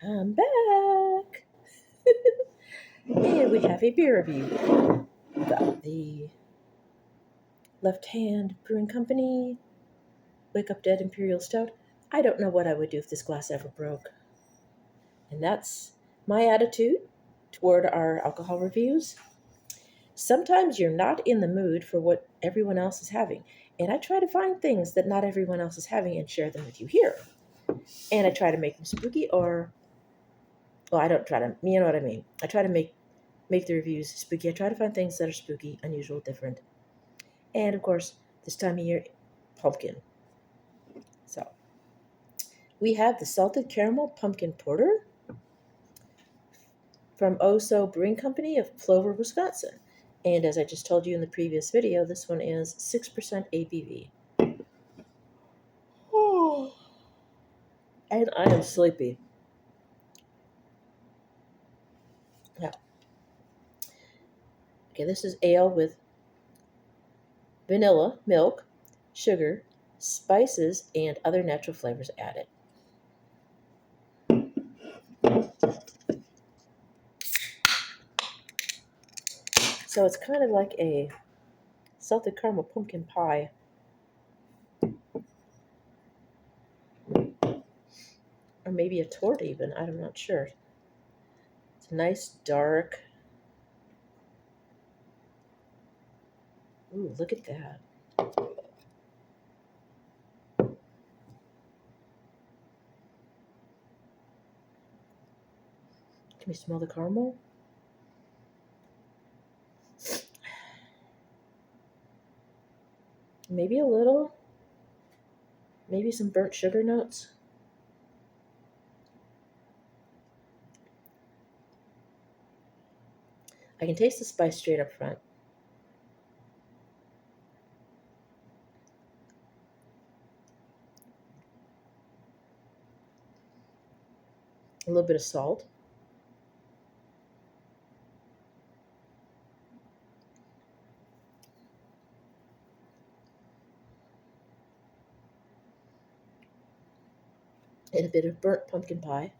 I'm back. And we have a beer review. We got the Left Hand Brewing Company Wake Up Dead Imperial Stout. I don't know what I would do if this glass ever broke. And that's my attitude toward our alcohol reviews. Sometimes you're not in the mood for what everyone else is having. And I try to find things that not everyone else is having and share them with you here. And I try to make them spooky I don't try to, you know what I mean. I try to make the reviews spooky. I try to find things that are spooky, unusual, different. And of course, this time of year, pumpkin. So we have the Salted Caramel Pumpkin Porter from Oso Brewing Company of Plover, Wisconsin. And as I just told you in the previous video, this one is 6% ABV. Oh, and I am sleepy. Yeah. Okay, this is ale with vanilla, milk, sugar, spices, and other natural flavors added. So it's kind of like a salted caramel pumpkin pie. Or maybe a tort even, I'm not sure. It's nice, dark. Ooh, look at that. Can we smell the caramel? Maybe a little. Maybe some burnt sugar notes. I can taste the spice straight up front. A little bit of salt. And a bit of burnt pumpkin pie.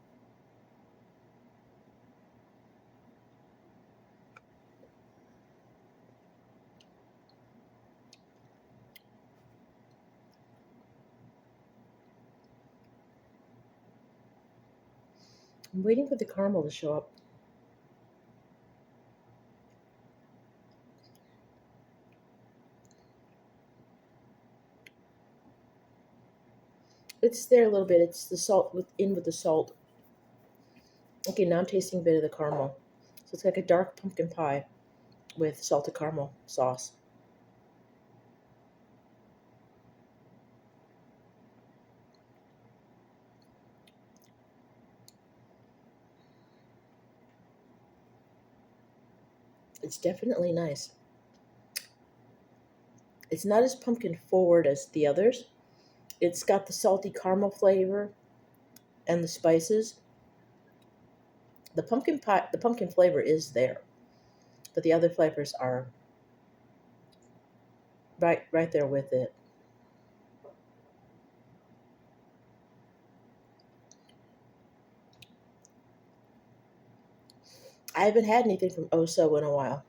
I'm waiting for the caramel to show up. It's there a little bit. It's the salt with the salt. Okay, now I'm tasting a bit of the caramel. So it's like a dark pumpkin pie with salted caramel sauce. It's definitely nice. It's not as pumpkin forward as the others. It's got the salty caramel flavor and the spices. The pumpkin flavor is there, but the other flavors are right there with it. I haven't had anything from Oso in a while.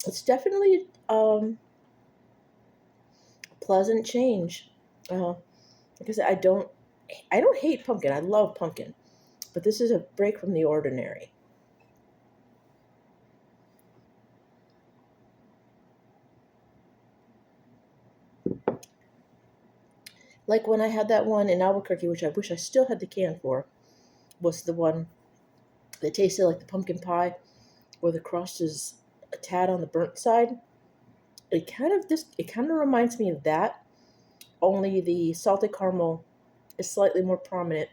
It's definitely a pleasant change. Like I said, I don't hate pumpkin. I love pumpkin, but this is a break from the ordinary. Like when I had that one in Albuquerque, which I wish I still had the can for, was the one that tasted like the pumpkin pie, where the crust is a tad on the burnt side. It kind of reminds me of that, only the salted caramel is slightly more prominent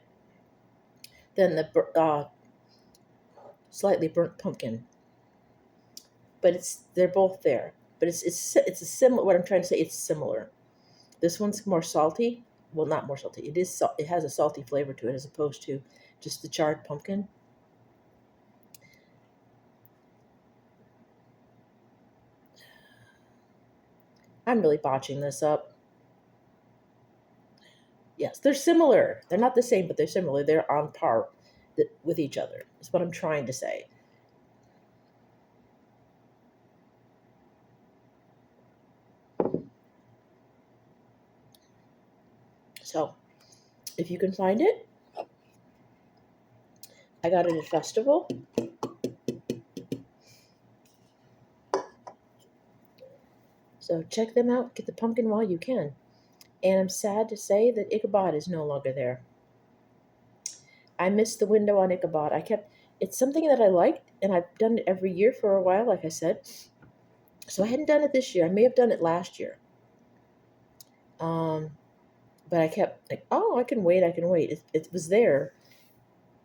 than the slightly burnt pumpkin. But they're both there. But it's a similar. What I'm trying to say, it's similar. This one's more salty. Well, not more salty. It has a salty flavor to it as opposed to just the charred pumpkin. I'm really botching this up. Yes, they're similar. They're not the same, but they're similar. They're on par with each other. Is what I'm trying to say. So, if you can find it, I got it at a festival. So check them out. Get the pumpkin while you can. And I'm sad to say that Ichabod is no longer there. I missed the window on Ichabod. It's something that I liked, and I've done it every year for a while, like I said. So I hadn't done it this year. I may have done it last year. But I kept like, oh, I can wait. It was there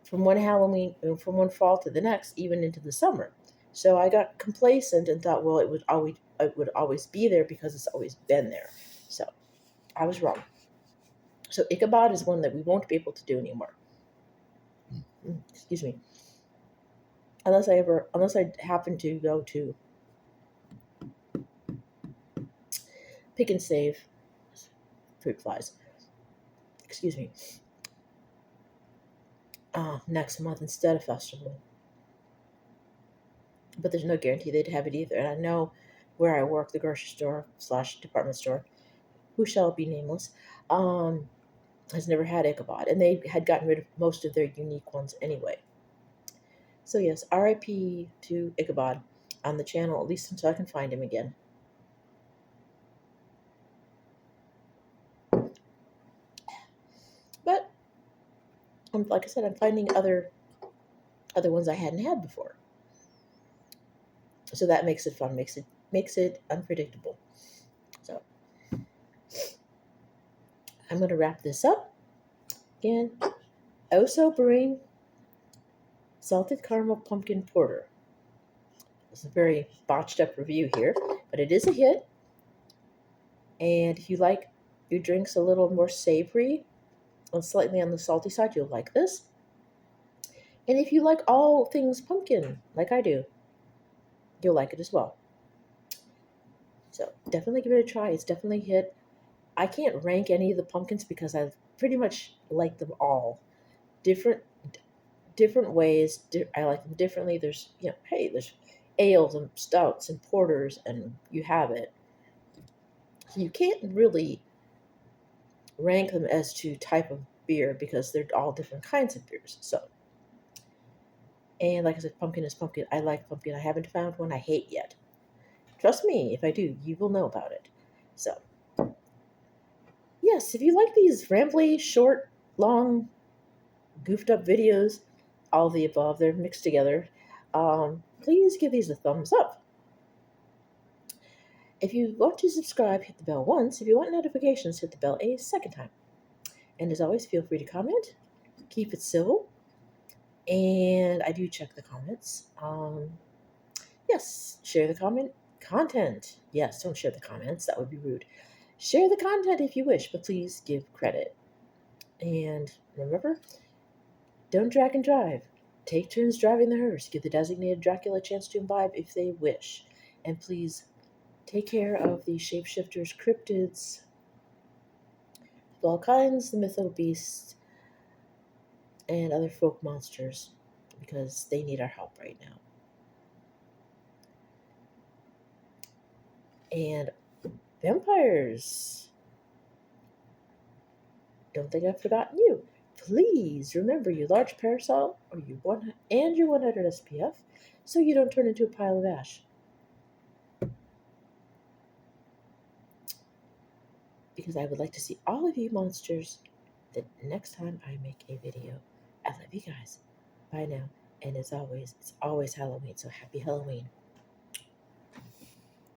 from one Halloween, from one fall to the next, even into the summer. So I got complacent and thought, well, it would always be there because it's always been there. So I was wrong. So Ichabod is one that we won't be able to do anymore. Excuse me. Unless I happen to go to Pick and Save fruit flies. Excuse me. Next month instead of festival. But there's no guarantee they'd have it either. And I know where I work, the grocery store / department store, who shall be nameless, has never had Ichabod, and they had gotten rid of most of their unique ones anyway. So yes, R.I.P. to Ichabod on the channel, at least until I can find him again. But like I said, I'm finding other ones I hadn't had before. So that makes it fun, makes it unpredictable. So I'm going to wrap this up. Again, Oso Brewing Salted Caramel Pumpkin Porter. It's a very botched up review here, but it is a hit. And if you like your drinks a little more savory and slightly on the salty side, you'll like this. And if you like all things pumpkin, like I do, you'll like it as well. So definitely give it a try. It's definitely a hit. I can't rank any of the pumpkins because I pretty much like them all. Different ways. I like them differently. There's, there's ales and stouts and porters, and you have it. So you can't really rank them as to type of beer because they're all different kinds of beers. So, and like I said, pumpkin is pumpkin. I like pumpkin. I haven't found one I hate yet. Trust me, if I do, you will know about it. So, yes, if you like these rambly, short, long, goofed up videos, all of the above, they're mixed together, please give these a thumbs up. If you want to subscribe, hit the bell once. If you want notifications, hit the bell a second time. And as always, feel free to comment. Keep it civil. And I do check the comments. Yes, share the content. Yes, don't share the comments. That would be rude. Share the content if you wish, but please give credit. And remember, don't drag and drive. Take turns driving the hearse. Give the designated Dracula a chance to imbibe if they wish. And please take care of the shapeshifters, cryptids, all kinds, the mythical beasts, and other folk monsters, because they need our help right now. And vampires. Don't think I've forgotten you. Please remember your large parasol or your 100 SPF so you don't turn into a pile of ash. Because I would like to see all of you monsters the next time I make a video. I love you guys. Bye now. And as always, it's always Halloween, so happy Halloween.